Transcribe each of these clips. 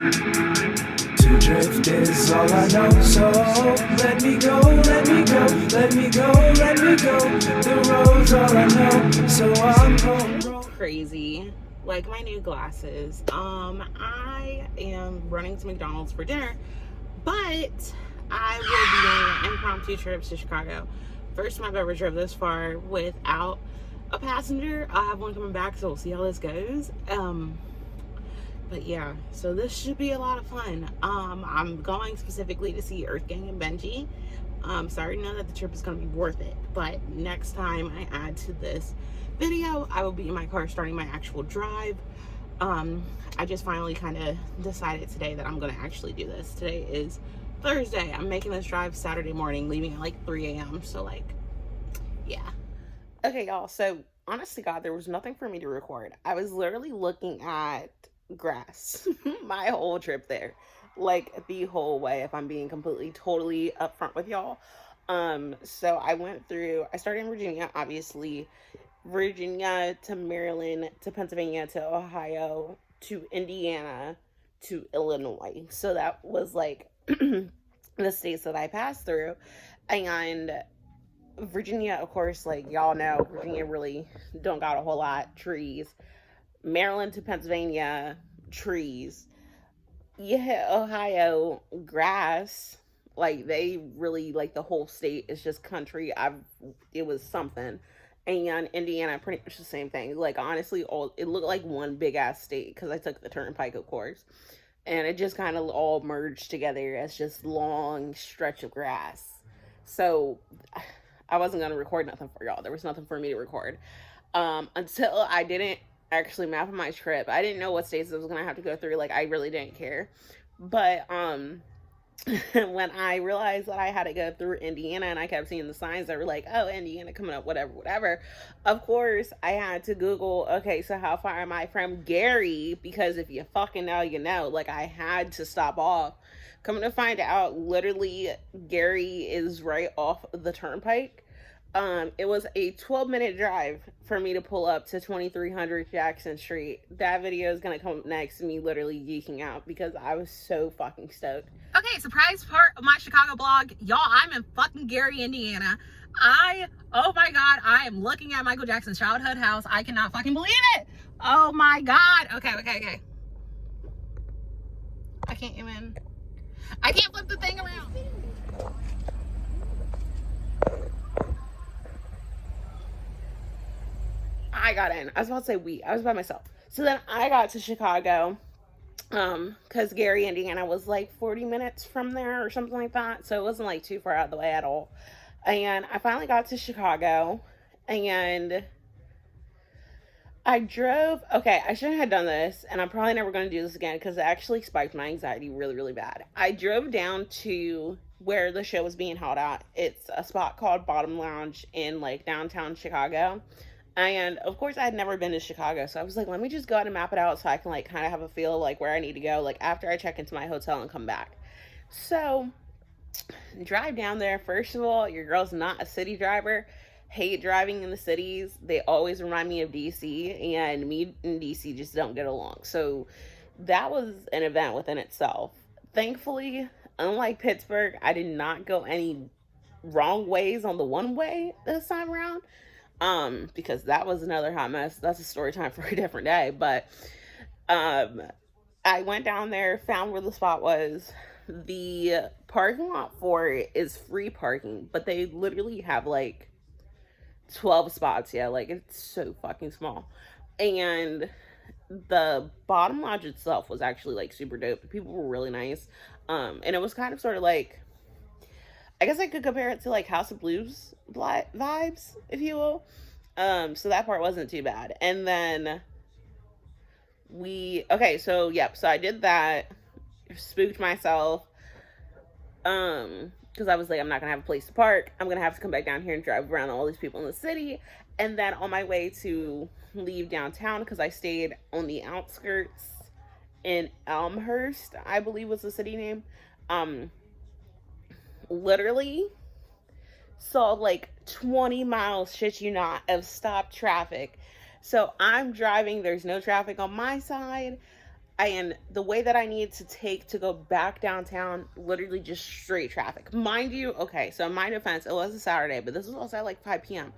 To drift is all I know, so let me go, let me go, let me go, let me go. The road's all I know, so I'm going crazy. Like my new glasses. I am running to McDonald's for dinner, but I will be doing impromptu trips to Chicago. First time I've ever drove this far without a passenger. I have one coming back, so we'll see how this goes. But yeah, so this should be a lot of fun. I'm going specifically to see Earthgang and Benji. So I already know that the trip is going to be worth it. But next time I add to this video, I will be in my car starting my actual drive. I just finally kind of decided today that I'm going to actually do this. Today is Thursday. I'm making this drive Saturday morning, leaving at like 3 a.m. So like, yeah. Okay, y'all. So honest to God, there was nothing for me to record. I was literally looking at grass my whole trip there, like the whole way, if I'm being completely totally upfront with y'all. So I started in Virginia, obviously. Virginia to Maryland to Pennsylvania to Ohio to Indiana to Illinois. So that was like the states that I passed through. And Virginia, of course, like y'all know, Virginia really don't got a whole lot. Trees. Maryland to Pennsylvania, trees. Yeah, Ohio, grass. Like they really, like the whole state is just country. It was something. And Indiana, pretty much the same thing. Like honestly, it looked like one big ass state because I took the Turnpike, of course, and it just kind of all merged together as just long stretch of grass. So I wasn't gonna record nothing for y'all. There was nothing for me to record until I didn't actually map my trip. I didn't know what states I was gonna have to go through. Like I really didn't care. But when I realized that I had to go through Indiana and I kept seeing the signs that were like, oh, Indiana coming up, whatever. Of course, I had to Google, okay, so how far am I from Gary? Because if you fucking know, you know. Like I had to stop off. Coming to find out, literally Gary is right off the Turnpike. It was a 12-minute drive for me to pull up to 2300 Jackson Street. That video is gonna come up next to me literally geeking out because I was so fucking stoked. Okay, surprise part of my Chicago blog. Y'all, I'm in fucking Gary, Indiana. Oh my God, I am looking at Michael Jackson's childhood house. I cannot fucking believe it. Oh my God. Okay. I can't flip the thing around. I got in. I was about to say I was by myself. So then I got to Chicago, because Gary, Indiana was like 40 minutes from there or something like that. So it wasn't like too far out of the way at all. And I finally got to Chicago and I drove. Okay, I shouldn't have done this, and I'm probably never going to do this again because it actually spiked my anxiety really, really bad. I drove down to where the show was being held at. It's a spot called Bottom Lounge in like downtown Chicago. And of course, I had never been to Chicago, so I was like, let me just go ahead and map it out so I can like kind of have a feel like where I need to go, like after I check into my hotel and come back. So, drive down there. First of all, your girl's not a city driver. Hate driving in the cities. They always remind me of DC, and me and DC just don't get along. So, that was an event within itself. Thankfully, unlike Pittsburgh, I did not go any wrong ways on the one way this time around. Because that was another hot mess. That's a story time for a different day. But I went down there, found where the spot was. The parking lot for it is free parking, but they literally have like 12 spots. Yeah, like it's so fucking small. And the bottom lodge itself was actually like super dope. The people were really nice. And it was kind of sort of like, I guess I could compare it to like House of Blues vibes, if you will. So that part wasn't too bad. And then so I did that, spooked myself, because I was like, I'm not gonna have a place to park. I'm gonna have to come back down here and drive around all these people in the city. And then on my way to leave downtown, because I stayed on the outskirts in Elmhurst, I believe was the city name, literally saw like 20 miles, shit you not, of stopped traffic. So I'm driving, there's no traffic on my side. and the way that I need to take to go back downtown, literally just straight traffic. Mind you, okay, so in my defense, it was a Saturday, but this was also at like 5 p.m.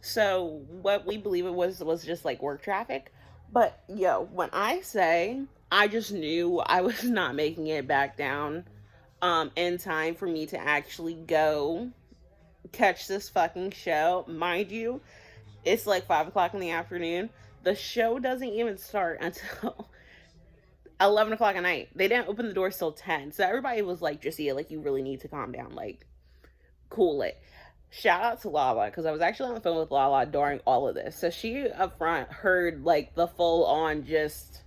So what we believe it was just like work traffic. But yo, when I say I just knew I was not making it back down in time for me to actually go catch this fucking show. Mind you, it's like 5 o'clock in the afternoon. The show doesn't even start until 11 o'clock at night. They didn't open the doors till 10. So everybody was like, Jussia, like, you really need to calm down. Like, cool it. Shout out to Lala, because I was actually on the phone with Lala during all of this. So she up front heard like the full on just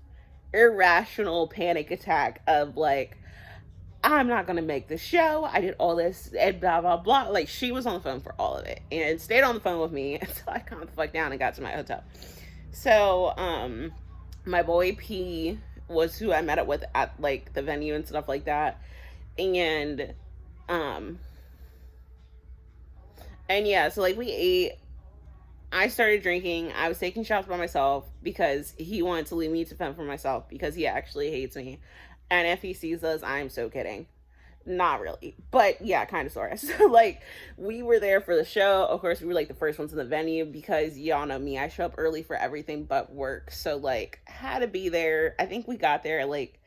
irrational panic attack of like, I'm not gonna make the show. I did all this and blah blah blah. Like, she was on the phone for all of it and stayed on the phone with me until I calmed the fuck down and got to my hotel. So, my boy P was who I met up with at like the venue and stuff like that. And yeah, so like we ate. I started drinking. I was taking shots by myself because he wanted to leave me to fend for myself because he actually hates me. And if he sees us, I'm so kidding. Not really. But yeah, kind of sort of. So like we were there for the show. Of course, we were like the first ones in the venue because y'all know me. I show up early for everything but work. So like had to be there. I think we got there at like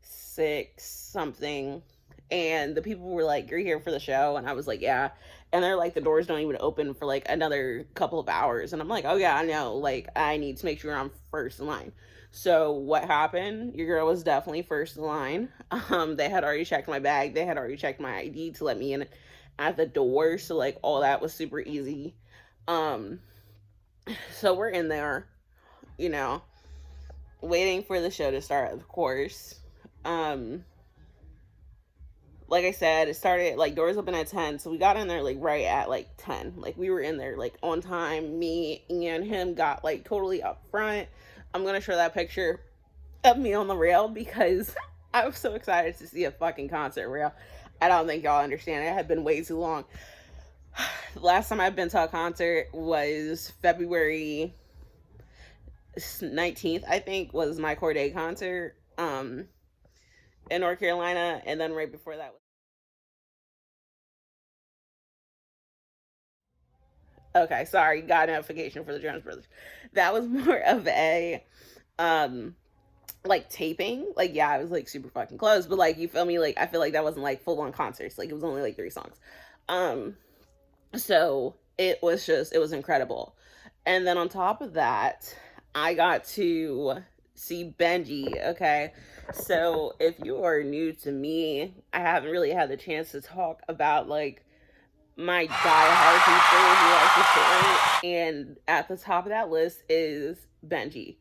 6 something. And the people were like, you're here for the show? And I was like, yeah. And they're like, the doors don't even open for like another couple of hours. And I'm like, oh yeah, I know. Like, I need to make sure I'm first in line. So what happened? Your girl was definitely first in line. They had already checked my bag. They had already checked my ID to let me in at the door. So like all that was super easy. So we're in there, you know, waiting for the show to start, of course. Like I said, it started like doors open at 10, so we got in there like right at like 10. Like we were in there like on time. Me and him got like totally up front. I'm gonna show that picture of me on the rail because I was so excited to see a fucking concert rail. I don't think y'all understand. It had been way too long. Last time I've been to a concert was February 19th, I think, was my Corday concert. In North Carolina, and then right before that was okay, sorry, got a notification for the Jonas Brothers. That was more of a like taping. Like, yeah, I was like super fucking close, but like, you feel me? Like, I feel like that wasn't like full on concerts. Like, it was only like 3 songs. So it was incredible. And then on top of that, I got to see Benji. Okay, so if you are new to me, I haven't really had the chance to talk about like my diehard people who like the show, and at the top of that list is Benji.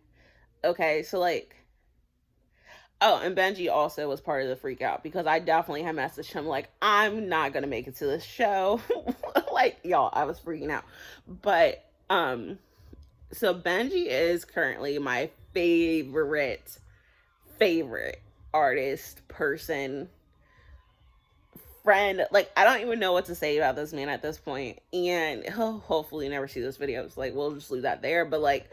Okay, so like, oh, and Benji also was part of the freak out because I definitely had messaged him like, I'm not gonna make it to this show. Like, y'all, I was freaking out. But so Benji is currently my favorite artist, person, friend. Like, I don't even know what to say about this man at this point, and he'll hopefully never see this video, so like we'll just leave that there. But like,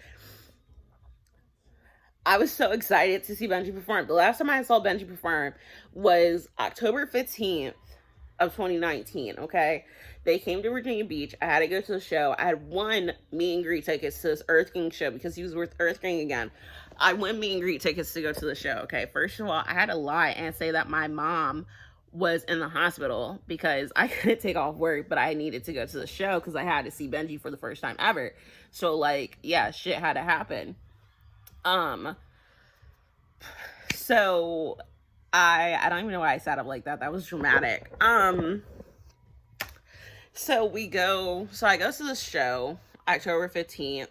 I was so excited to see Benji perform. The last time I saw Benji perform was October 15th of 2019. Okay, they came to Virginia Beach. I had to go to the show. I had won meet and greet tickets to this Earthgang show because he was with Earthgang again. I won meet and greet tickets to go to the show. Okay, first of all, I had to lie and say that my mom was in the hospital because I couldn't take off work, but I needed to go to the show because I had to see Benji for the first time ever. So like, yeah, shit had to happen. So I don't even know why I sat up like that. That was dramatic. So I go to the show October 15th.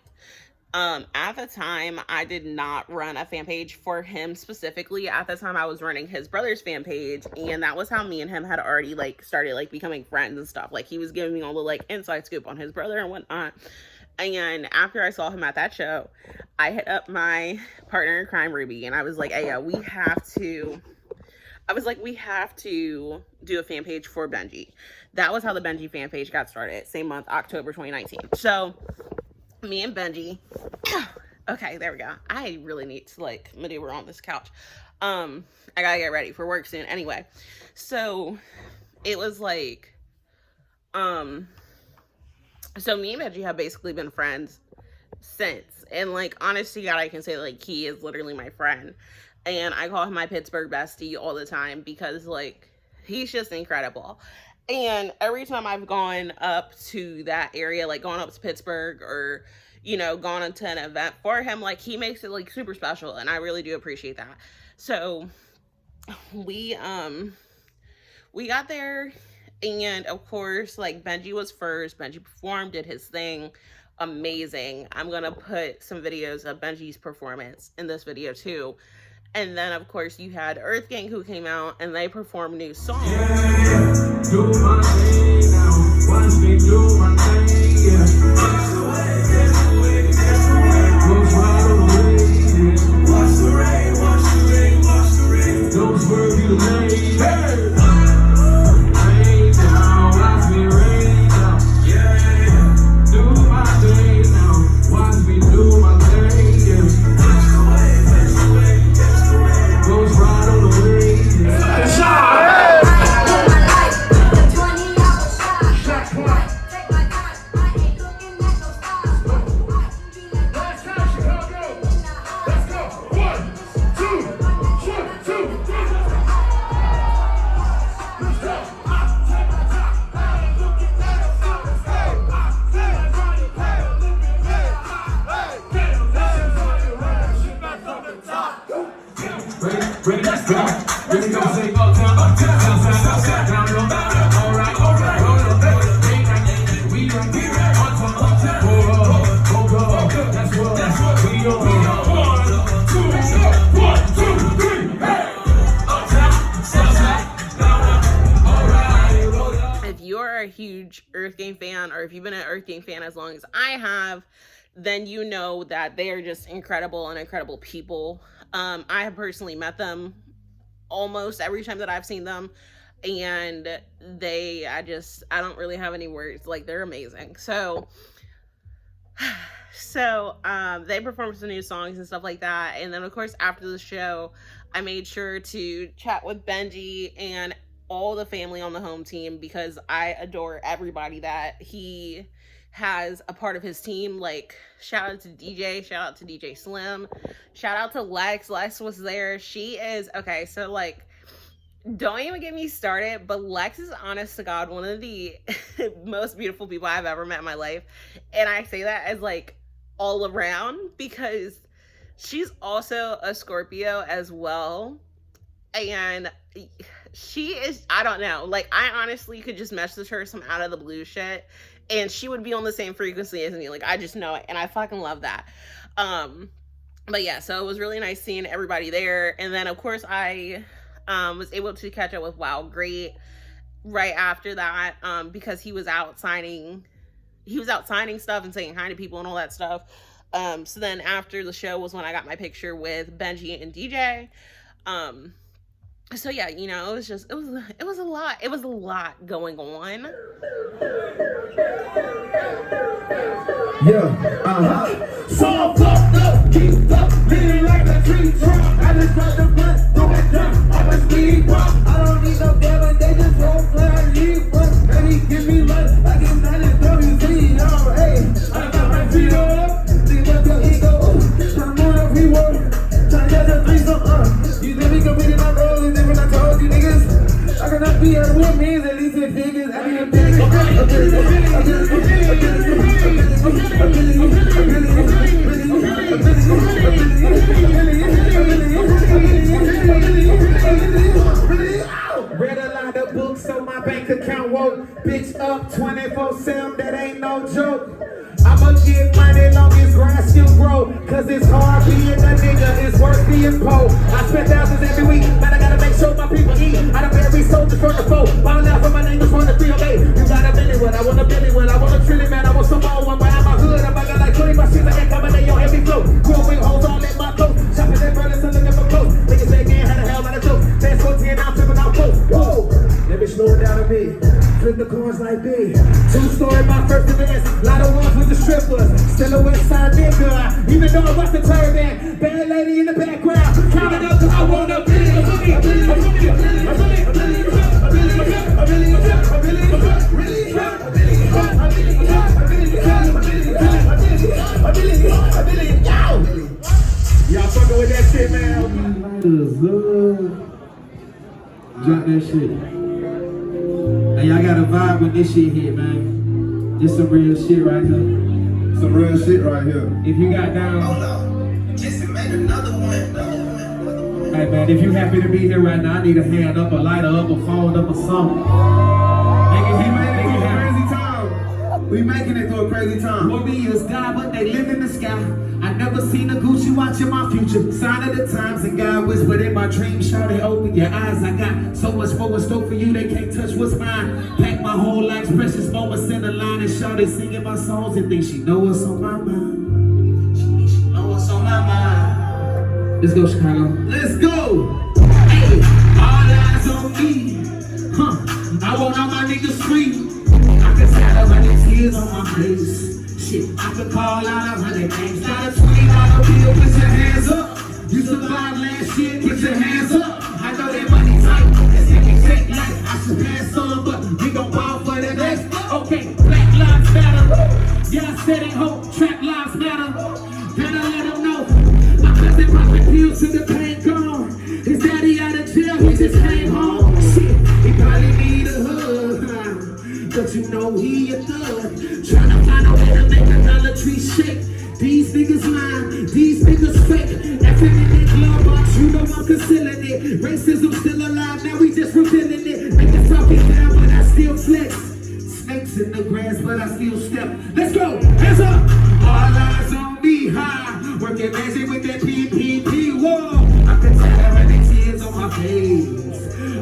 At the time, I did not run a fan page for him specifically. At the time, I was running his brother's fan page, and that was how me and him had already like started like becoming friends and stuff. Like, he was giving me all the like inside scoop on his brother and whatnot. And after I saw him at that show, I hit up my partner in crime, Ruby, and I was like, hey, yeah, we have to do a fan page for Benji. That was how the Benji fan page got started, same month, October 2019. So me and Benji Okay, there we go. I really need to like maneuver on this couch. I gotta get ready for work soon. Anyway, so it was like, so me and Benji have basically been friends since, and like honest to God, I can say like he is literally my friend, and I call him my Pittsburgh bestie all the time because like he's just incredible. And every time I've gone up to that area, like gone up to Pittsburgh or, you know, gone into an event for him, like he makes it like super special, and I really do appreciate that. So we got there, and of course like Benji was first. Benji performed, did his thing, amazing. I'm gonna put some videos of Benji's performance in this video too. And then of course you had Earthgang who came out and they performed new songs. Yeah, do my thing now. Watch me do my thing, yeah. Watch the way, goes right on the way, yeah. Watch the rain, watch the rain, watch the rain. Don't swerve you late, hey. Rain down, watch me rain down, yeah. Do my thing now. Watch me do my thing, yeah. Watch the way, goes right on the way, yeah. If you're a huge Earthgang fan, or if you've been an Earthgang fan as long as I have, then you know that they are just incredible and incredible people. I have personally met them almost every time that I've seen them, and I don't really have any words. Like, they're amazing. So they performed some new songs and stuff like that, and then of course after the show I made sure to chat with Benji and all the family on the home team, because I adore everybody that he has a part of his team. Like, shout out to DJ, shout out to DJ Slim, shout out to Lex. Lex was there. She is, okay, so like, don't even get me started, but Lex is, honest to God, one of the most beautiful people I've ever met in my life. And I say that as like all around, because she's also a Scorpio as well. And she is, I don't know, like, I honestly could just message her some out of the blue shit and she would be on the same frequency as me. Like, I just know it, and I fucking love that. But yeah, so it was really nice seeing everybody there. And then of course I was able to catch up with Wow Great right after that, because he was out signing stuff and saying hi to people and all that stuff. So then after the show was when I got my picture with Benji and DJ. So yeah, you know, it was a lot going on. Yeah, so I'm fucked up, keep up, living like a tree trunk. I just got the blood, throw it down, I'm a speed bump. I don't need no devil, they just won't play, I need one. Baby, give me money, I get 90 WC, oh, hey. I got my feet up, leave up your ego, turn on up, we work, try to get the threesome, you think we can beat in my role, and then when I told you niggas, I cannot be at what means, at least it figures, I mean, read a lot of books so my bank account woke. Bitch up 24/7, that ain't no joke. I'ma get money long as grass still grow. Cause it's hard being a nigga, it's worth being poor. I spend thousands every week, but I gotta make sure my people eat. I done every soldier from the foe. Ballin' out for my niggas from the 308. You got a billy one, I want a billy one, I want a trillion man, I want some more one. Behind my hood, I'm got like 20 bucks, I ain't coming in your heavy flow. Cool with hoes on in my coat. Shopping that brothers and looking for clothes. Niggas back in, had a hell of a joke. Fast 14 out, tripping out close. Whoa, let me slow it down a bit. Flip the coins like B. True story, my first advance. Lot of ones with the strippers. Still a West Side nigga. Even though I rock the turban. Bad lady in the background. Count it up cause I want a billion. Y'all fucking with that shit, man. Drop that shit. Hey, y'all gotta vibe when this shit hit, man. This some real shit right here. Some real shit right here. If you got down. Hold on. Just made another one. Hey man, if you happy to be here right now, I need a hand up, a lighter up, a phone up, or something. Crazy time. We making it through a crazy time. Warriors die, but they live in the sky. I never seen a Gucci watch in my future. Sign of the times, and God whispered in my dreams. Shout it, open your eyes. I got so much more in store for you. They can't touch what's mine. Pack my whole life's precious moments in a line, and shout it, singing my songs and think she know what's on my mind. She know what's on my mind. Let's go, Chicago. Let's go. Hey, all eyes on me. I want all my niggas free. I can tell 100 tears on my face. Shit, I could call out 100 names. Got a $20 bill, put your hands up. You survived last year, put your hands up. I know that money tight, it's taking shake like I should pass on, but we gon' ball for the next. Okay, Black Lives Matter. Yeah, I said it, hope trap lives matter. Then I let them know. My cousin popping pills to the pain gone. His daddy out of jail, he just came home. Shit, he probably need a hug, but you know he a thug. Tryna find a way to make the Dollar Tree shake. These niggas lying, these niggas fake. Effing in that glove box, you know I'm concealing it. Racism still alive, now we just revealing it. Make the talk it down, but I still flex. Snakes in the grass, but I still step. Let's go, hands up. All eyes on me, high. Working magic with that PPP, whoa. I can tell 100 tears on my face.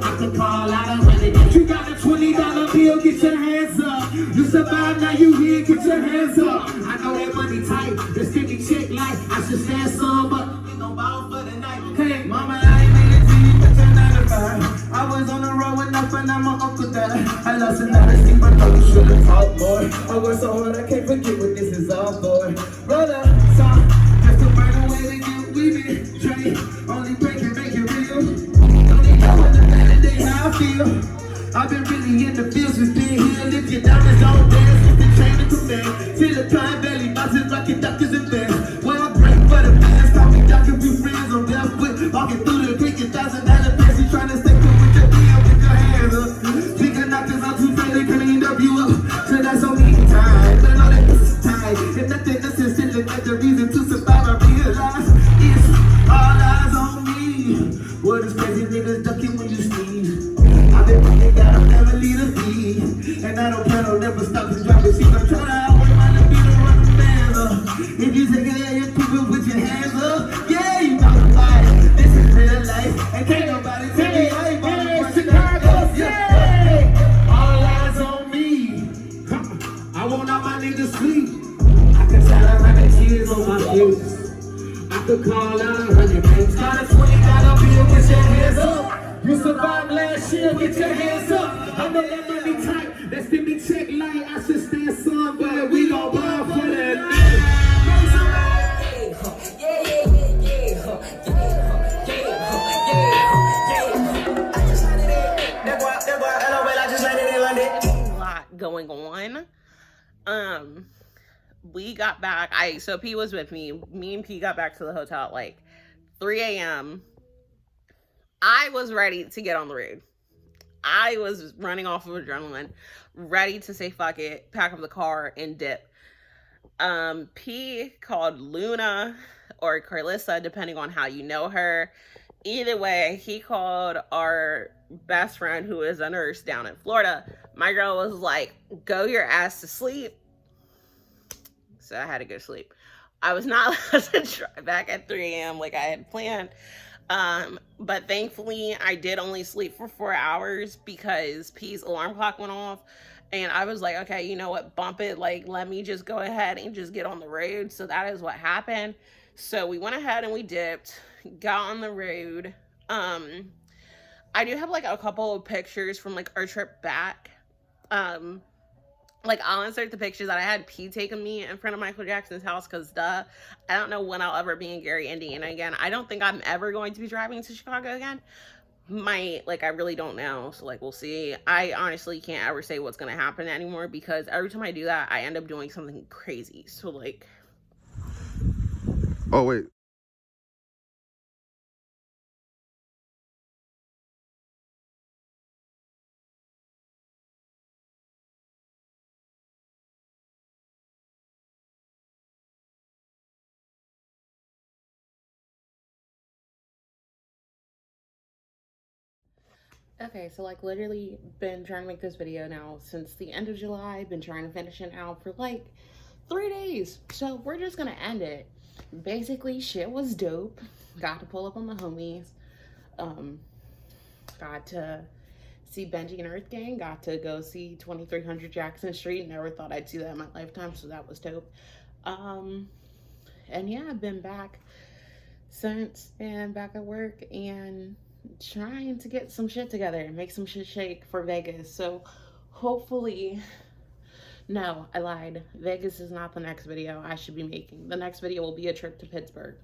I can call out 100. If you got a $20 bill, get your hands up. You survived, now you here, get your hands up. I know that money tight, this sticky check like I should stand some, but we gon' ball for the night. Hey, mama, I ain't made it to you, but you're 9 to 5. I was on the road with nothing, now my uncle died. I lost another sleep, I know you should've talked more. I worked so hard, I can't forget what this is all for. Brother, son, just to find a way to get we been trained. Only pray can make it real. Don't even know what the better day how I feel. I've been really in the fields since being here. Lift your diamonds on dance with the chain to command. Silicon Valley, boxes, rocket doctors and bands. When I break for the fans, call me doctor, few friends on barefoot. Walking through the creek, $1,000 fancy, trying to stay cool with your DM with your hands up. Speaker knockers, I'm too friendly, cleaned up you up. So that's so many times, but I know that this is time. And nothing else is still like the reason to survive. I realize it's all eyes on me. What is crazy niggas ducking when you sneeze? I've been thinking that I'll never leave a beat. And I don't plan on never stop to drop a seat. I'm trying to outwork my libido, run the band up. If you take it out, you people put your hands up. Yeah, you know the vibe. This is real life. And can't nobody tell me I ain't gonna Chicago, yeah. All eyes on me. I want all my niggas sleep. I can tell 100 tears on my face. I could call out 100 names. Got a $20 bill, get your hands up. You survived last year, get your hands up. I know that money tight, that's the me check light. I should stand some, but we gon' ball for that night. A lot going on. We got back. So P was with me. Me and P got back to the hotel at like 3 a.m. I was ready to get on the road. I was running off of adrenaline, ready to say fuck it, pack up the car and dip. P called Luna or Carlissa, depending on how you know her. Either way, he called our best friend who is a nurse down in Florida. My girl was like, go your ass to sleep. So I had to go to sleep. I was not allowed to drive back at 3 a.m. like I had planned. But thankfully I did only sleep for 4 hours because P's alarm clock went off. And I was like, okay, you know what? Bump it. Like, let me just go ahead and just get on the road. So that is what happened. So we went ahead and we dipped, got on the road. I do have like a couple of pictures from like our trip back. Like, I'll insert the pictures that I had P taking me in front of Michael Jackson's house, because duh, I don't know when I'll ever be in Gary, Indiana again. I don't think I'm ever going to be driving to Chicago again. I really don't know, so like, we'll see. I honestly can't ever say what's gonna happen anymore, because every time I do that, I end up doing something crazy. So like, oh wait, okay, so like, literally been trying to make this video now since the end of July. Been trying to finish it out for like 3 days, so we're just gonna end it. Basically, shit was dope. Got to pull up on the homies. Got to see Benji and Earthgang. Got to go see 2300 Jackson Street. Never thought I'd see that in my lifetime, so that was dope. And yeah, I've been back since, and back at work and trying to get some shit together and make some shit shake for Vegas. So hopefully, no, I lied. Vegas is not the next video I should be making. The next video will be a trip to Pittsburgh.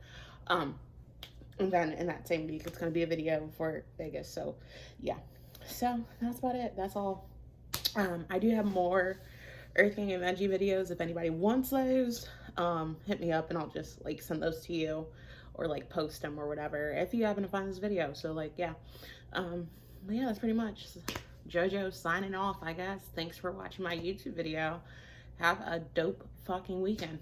And then in that same week, it's going to be a video for Vegas. So yeah, so that's about it. That's all. I do have more Earthgang and Benji videos. If anybody wants those, hit me up and I'll just like send those to you, or like post them or whatever if you happen to find this video. So like, yeah, yeah, that's pretty much Jojo signing off, I guess. Thanks for watching my YouTube video. Have a dope fucking weekend.